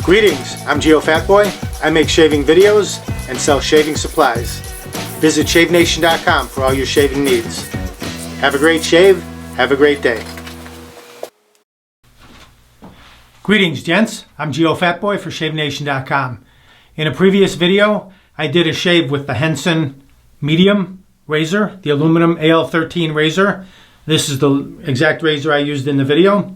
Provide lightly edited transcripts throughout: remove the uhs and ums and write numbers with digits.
Greetings, I'm Geofatboy. I make shaving videos and sell shaving supplies. Visit shavenation.com for all your shaving needs. Have a great shave, have a great day. Greetings gents, I'm Geofatboy for shavenation.com. In a previous video, I did a shave with the Henson Medium razor, the aluminum AL13 razor. This is the exact razor I used in the video.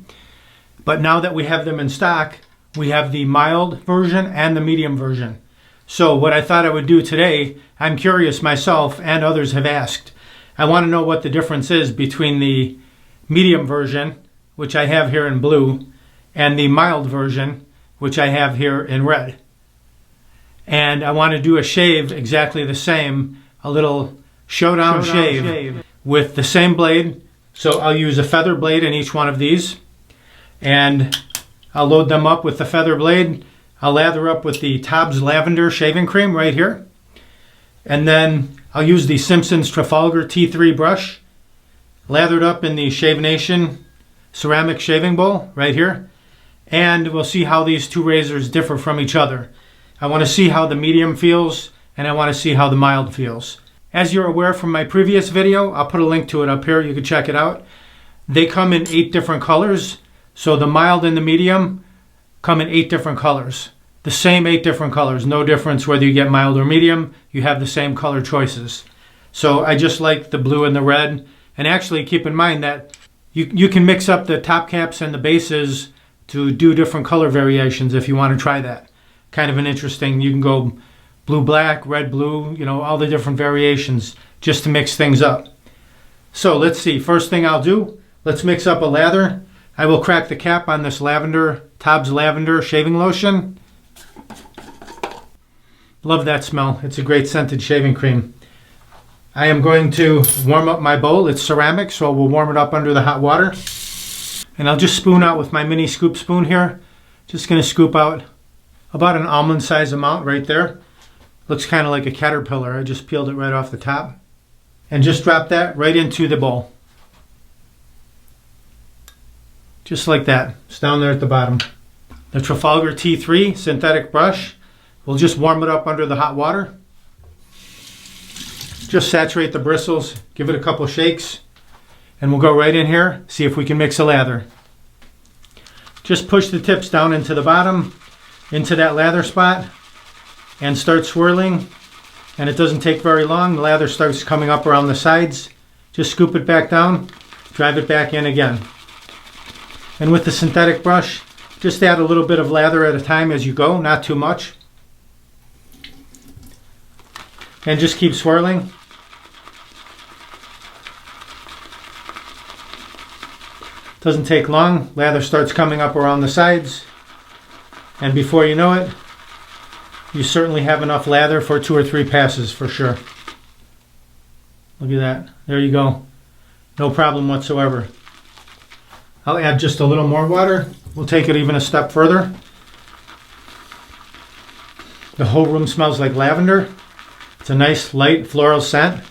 But now that we have them in stock, we have the mild version and the medium version. So what I thought I would do today, I'm curious myself and others have asked. I want to know what the difference is between the medium version, which I have here in blue, and the mild version, which I have here in red. And I want to do a shave exactly the same, a little showdown shave with the same blade. So I'll use a feather blade in each one of these. And I'll load them up with the feather blade. I'll lather up with the Lavender shaving cream right here. And then I'll use the Simpsons Trafalgar T3 brush, lathered up in the Shave Nation ceramic shaving bowl right here. And we'll see how these two razors differ from each other. I want to see how the medium feels, and I want to see how the mild feels. As you're aware from my previous video, I'll put a link to it up here, you can check it out. They come in 8 different colors. So the mild and the medium come in 8 different colors. The same 8 different colors. No difference whether you get mild or medium. You have the same color choices. So I just like the blue and the red. And actually keep in mind that you can mix up the top caps and the bases to do different color variations if you want to try that. Kind of an interesting, you can go blue-black, red-blue, you know, all the different variations just to mix things up. So let's see. First thing I'll do, let's mix up a lather. I will crack the cap on this Lavender, Lavender shaving lotion. Love that smell. It's a great scented shaving cream. I am going to warm up my bowl. It's ceramic, so we'll warm it up under the hot water. And I'll just spoon out with my mini scoop spoon here. Just going to scoop out about an almond size amount right there. Looks kind of like a caterpillar. I just peeled it right off the top. And just drop that right into the bowl. Just like that. It's down there at the bottom. The Trafalgar T3 synthetic brush. We'll just warm it up under the hot water. Just saturate the bristles. Give it a couple shakes. And we'll go right in here. See if we can mix a lather. Just push the tips down into the bottom. Into that lather spot. And start swirling. And it doesn't take very long. The lather starts coming up around the sides. Just scoop it back down. Drive it back in again. And with the synthetic brush, just add a little bit of lather at a time as you go, not too much. And just keep swirling. Doesn't take long. Lather starts coming up around the sides. And before you know it, you certainly have enough lather for 2 or 3 passes for sure. Look at that. There you go. No problem whatsoever. I'll add just a little more water. We'll take it even a step further. The whole room smells like lavender. It's a nice light floral scent.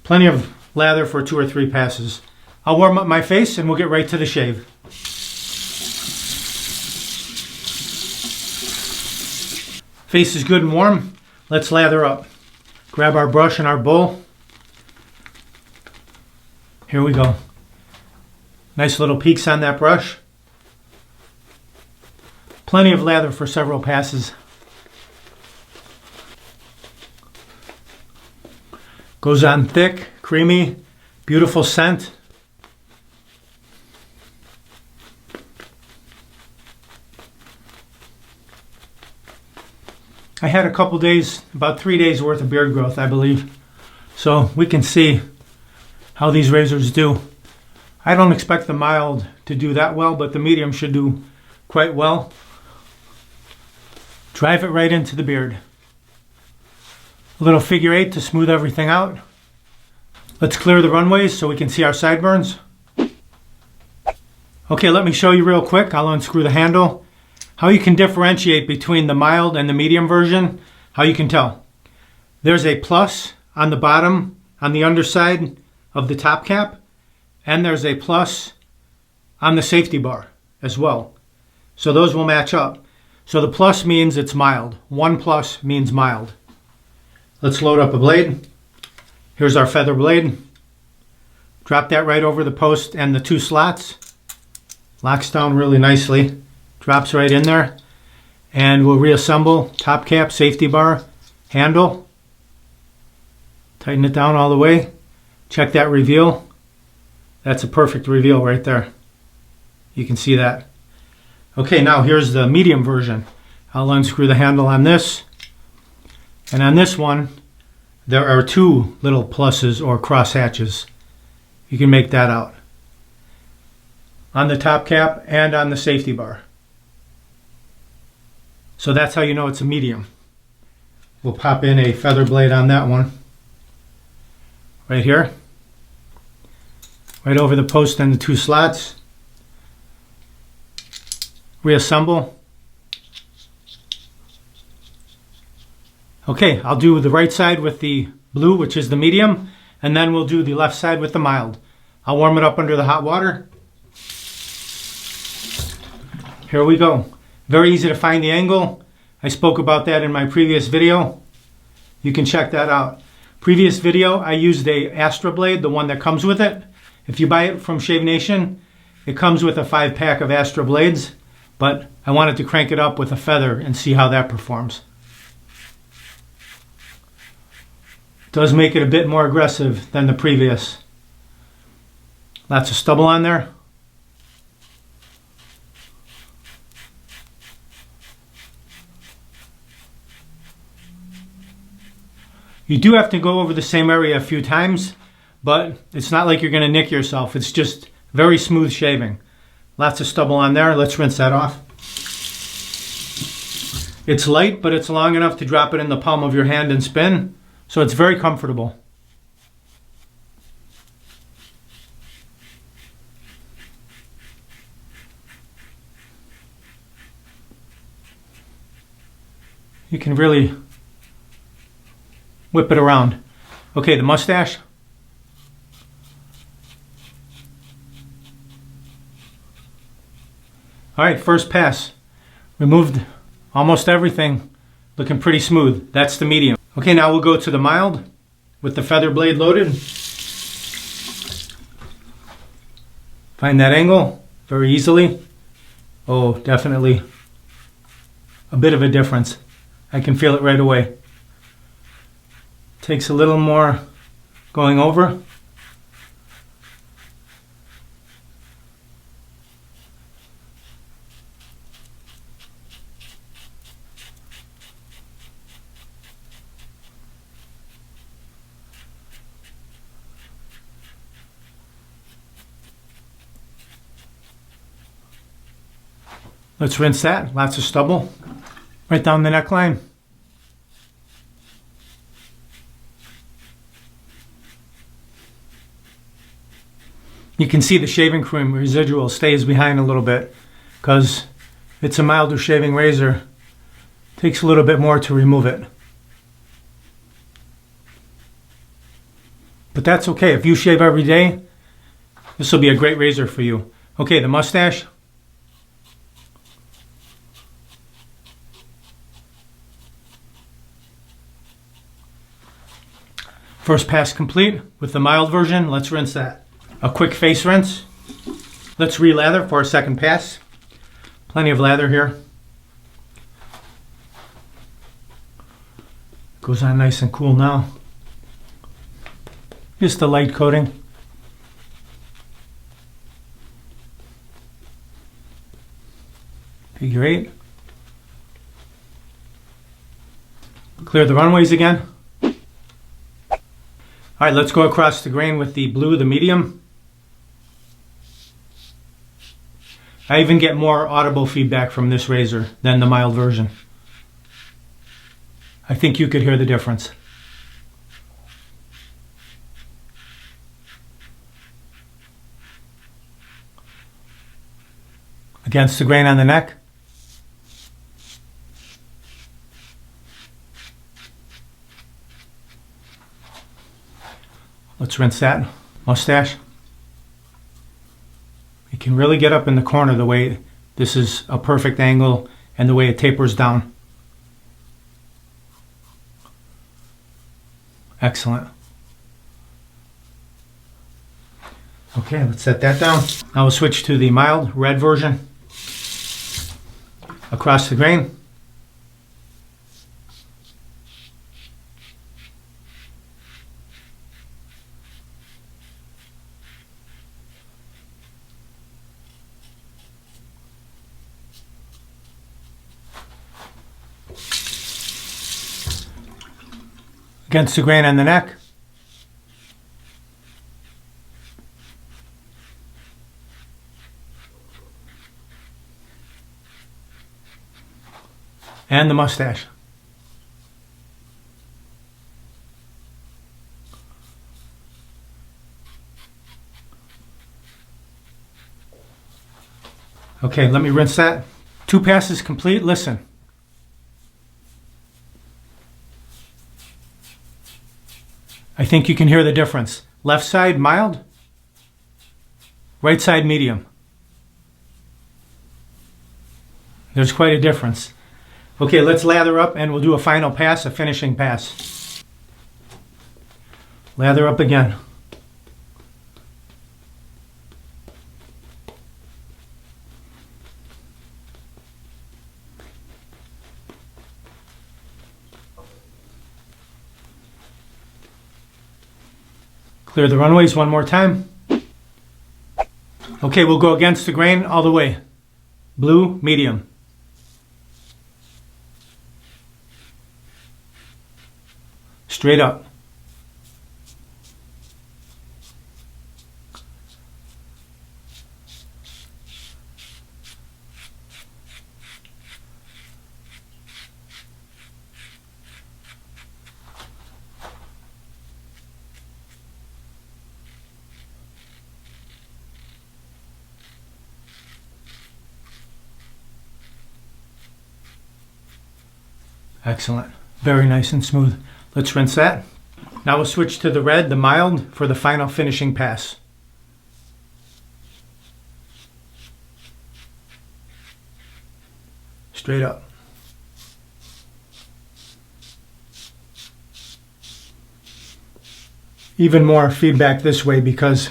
Plenty of lather for 2 or 3 passes. I'll warm up my face and we'll get right to the shave. Face is good and warm. Let's lather up. Grab our brush and our bowl. Here we go. Nice little peaks on that brush. Plenty of lather for several passes. Goes on thick, creamy, beautiful scent. I had a couple days, about 3 days worth of beard growth, I believe. So we can see how these razors do. I don't expect the mild to do that well, but the medium should do quite well. Drive it right into the beard. A little figure 8 to smooth everything out. Let's clear the runways so we can see our sideburns. Okay, let me show you real quick. I'll unscrew the handle. How you can differentiate between the mild and the medium version. How you can tell. There's a plus on the bottom, on the underside of the top cap. And there's a plus on the safety bar as well. So those will match up. So the plus means it's mild. 1 plus means mild. Let's load up a blade. Here's our feather blade. Drop that right over the post and the 2 slots. Locks down really nicely. Drops right in there. And we'll reassemble top cap, safety bar, handle. Tighten it down all the way. Check that reveal. That's a perfect reveal right there. You can see that. Okay, now here's the medium version. I'll unscrew the handle on this. And on this one, there are 2 little pluses or cross hatches. You can make that out. On the top cap and on the safety bar. So that's how you know it's a medium. We'll pop in a feather blade on that one. Right here. Right over the post and the 2 slots. Reassemble. Okay, I'll do the right side with the blue, which is the medium, and then we'll do the left side with the mild. I'll warm it up under the hot water. Here we go. Very easy to find the angle. I spoke about that in my previous video. You can check that out. Previous video, I used a Astra blade, the one that comes with it. If you buy it from Shave Nation, it comes with a 5-pack of Astra blades, but I wanted to crank it up with a feather and see how that performs. It does make it a bit more aggressive than the previous. Lots of stubble on there. You do have to go over the same area a few times, but it's not like you're going to nick yourself. It's just very smooth shaving. Lots of stubble on there. Let's rinse that off. It's light, but it's long enough to drop it in the palm of your hand and spin, so it's very comfortable. You can really whip it around. Okay, the mustache. All right, first pass. Removed almost everything. Looking pretty smooth. That's the medium. Okay, now we'll go to the mild with the feather blade loaded. Find that angle very easily. Oh, definitely a bit of a difference. I can feel it right away. Takes a little more going over. Let's rinse that. Lots of stubble. Right down the neckline. You can see the shaving cream residual stays behind a little bit because it's a milder shaving razor. Takes a little bit more to remove it. But that's okay. If you shave every day, this will be a great razor for you. Okay, the mustache. First pass complete with the mild version. Let's rinse that. A quick face rinse. Let's re-lather for a second pass. Plenty of lather here. Goes on nice and cool now. Just a light coating. Figure 8. Clear the runways again. All right, let's go across the grain with the blue, the medium. I even get more audible feedback from this razor than the mild version. I think you could hear the difference. Against the grain on the neck. Let's rinse that. Mustache. You can really get up in the corner the way this is a perfect angle and the way it tapers down. Excellent. Okay, let's set that down. Now we'll switch to the mild red version. Across the grain. Against the grain on the neck. And the mustache. Okay, let me rinse that. 2 passes complete. Listen. I think you can hear the difference. Left side mild, right side medium. There's quite a difference. Okay, let's lather up and we'll do a final pass, a finishing pass. Lather up again. Clear the runways one more time. Okay, we'll go against the grain all the way. Blue, medium. Straight up. Excellent. Very nice and smooth. Let's rinse that. Now we'll switch to the red, the mild, for the final finishing pass. Straight up. Even more feedback this way because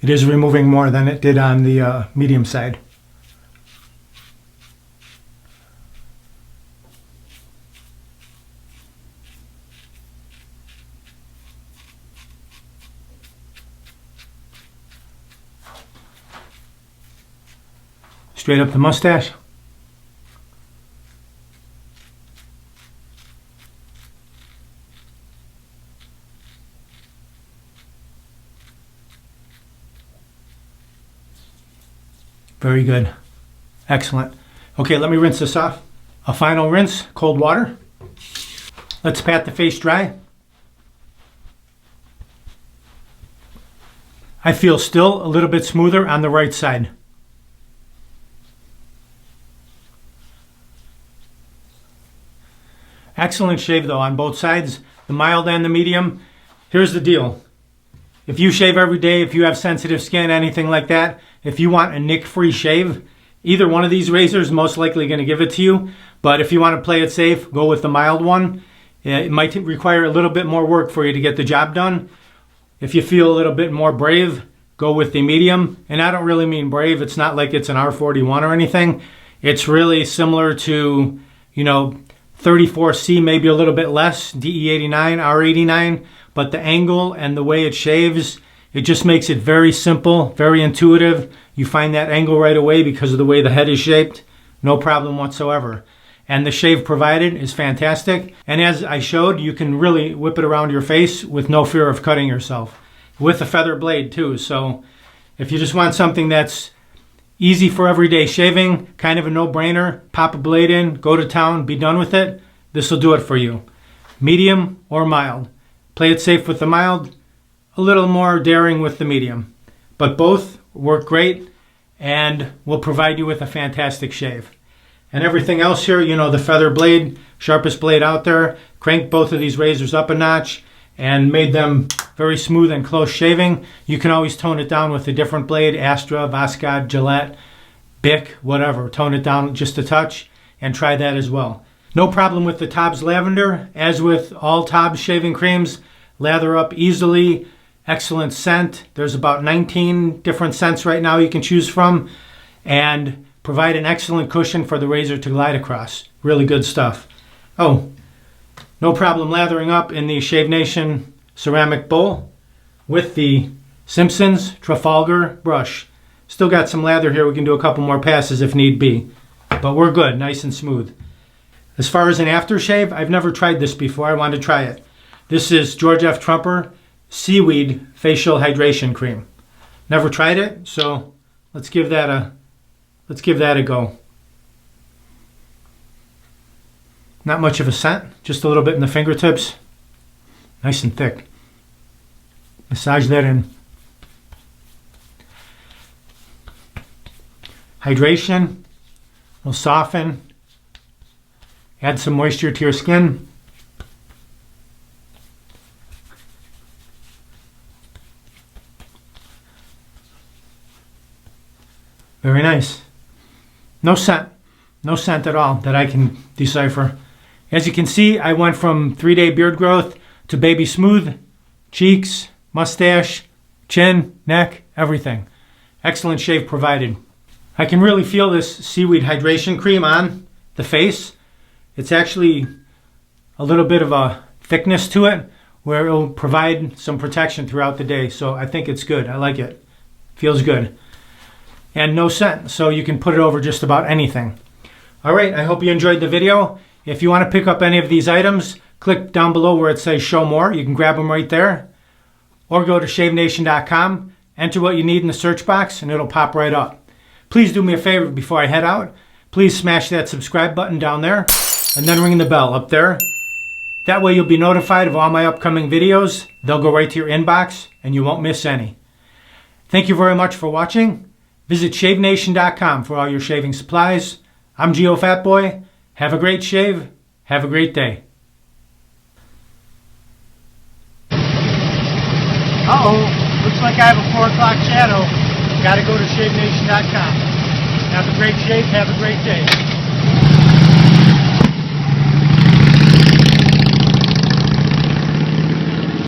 it is removing more than it did on the medium side. Straight up the mustache. Very good. Excellent. Okay, let me rinse this off. A final rinse, cold water. Let's pat the face dry. I feel still a little bit smoother on the right side. Excellent shave though on both sides, the mild and the medium. Here's the deal. If you shave every day, if you have sensitive skin, anything like that, if you want a nick-free shave, either one of these razors is most likely going to give it to you. But if you want to play it safe, go with the mild one. It might require a little bit more work for you to get the job done. If you feel a little bit more brave, go with the medium. And I don't really mean brave. It's not like it's an R41 or anything. It's really similar to, 34C, maybe a little bit less, DE89, R89, but the angle and the way it shaves, it just makes it very simple, very intuitive. You find that angle right away because of the way the head is shaped. No problem whatsoever. And the shave provided is fantastic. And as I showed, you can really whip it around your face with no fear of cutting yourself. With a feather blade too. So if you just want something that's easy for everyday shaving, kind of a no-brainer, pop a blade in, go to town, be done with it. This will do it for you. Medium or mild. Play it safe with the mild, a little more daring with the medium. But both work great and will provide you with a fantastic shave. And everything else here, the feather blade, sharpest blade out there, cranked both of these razors up a notch and made them very smooth and close shaving. You can always tone it down with a different blade, Astra, Voskhod, Gillette, Bic, whatever. Tone it down just a touch and try that as well. No problem with the Tob's Lavender. As with all Tob's shaving creams, lather up easily. Excellent scent. There's about 19 different scents right now you can choose from, and provide an excellent cushion for the razor to glide across. Really good stuff. Oh, no problem lathering up in the Shave Nation ceramic bowl with the Simpsons Trafalgar brush. Still got some lather here. We can do a couple more passes if need be, but we're good, nice and smooth. As far as an aftershave, I've never tried this before. I wanted to try it. This is George F. Trumper Seaweed Facial Hydration Cream. Never tried it, so let's give that a go. Not much of a scent, just a little bit in the fingertips. Nice and thick. Massage that in. Hydration will soften, add some moisture to your skin. Very nice. No scent at all that I can decipher. As you can see, I went from 3-day beard growth to baby smooth, cheeks, mustache, chin, neck, everything. Excellent shave provided. I can really feel this Seaweed hydration cream on the face. It's actually a little bit of a thickness to it where it will provide some protection throughout the day. So I think it's good. I like it. Feels good. And no scent, so you can put it over just about anything. All right, I hope you enjoyed the video. If you want to pick up any of these items, click down below where it says show more. You can grab them right there. Or go to shavenation.com, enter what you need in the search box, and it'll pop right up. Please do me a favor before I head out. Please smash that subscribe button down there, and then ring the bell up there. That way you'll be notified of all my upcoming videos. They'll go right to your inbox, and you won't miss any. Thank you very much for watching. Visit shavenation.com for all your shaving supplies. I'm Geofatboy. Have a great shave. Have a great day. Uh-oh. Looks like I have a 4 o'clock shadow. Gotta go to shavenation.com. Have a great shave. Have a great day.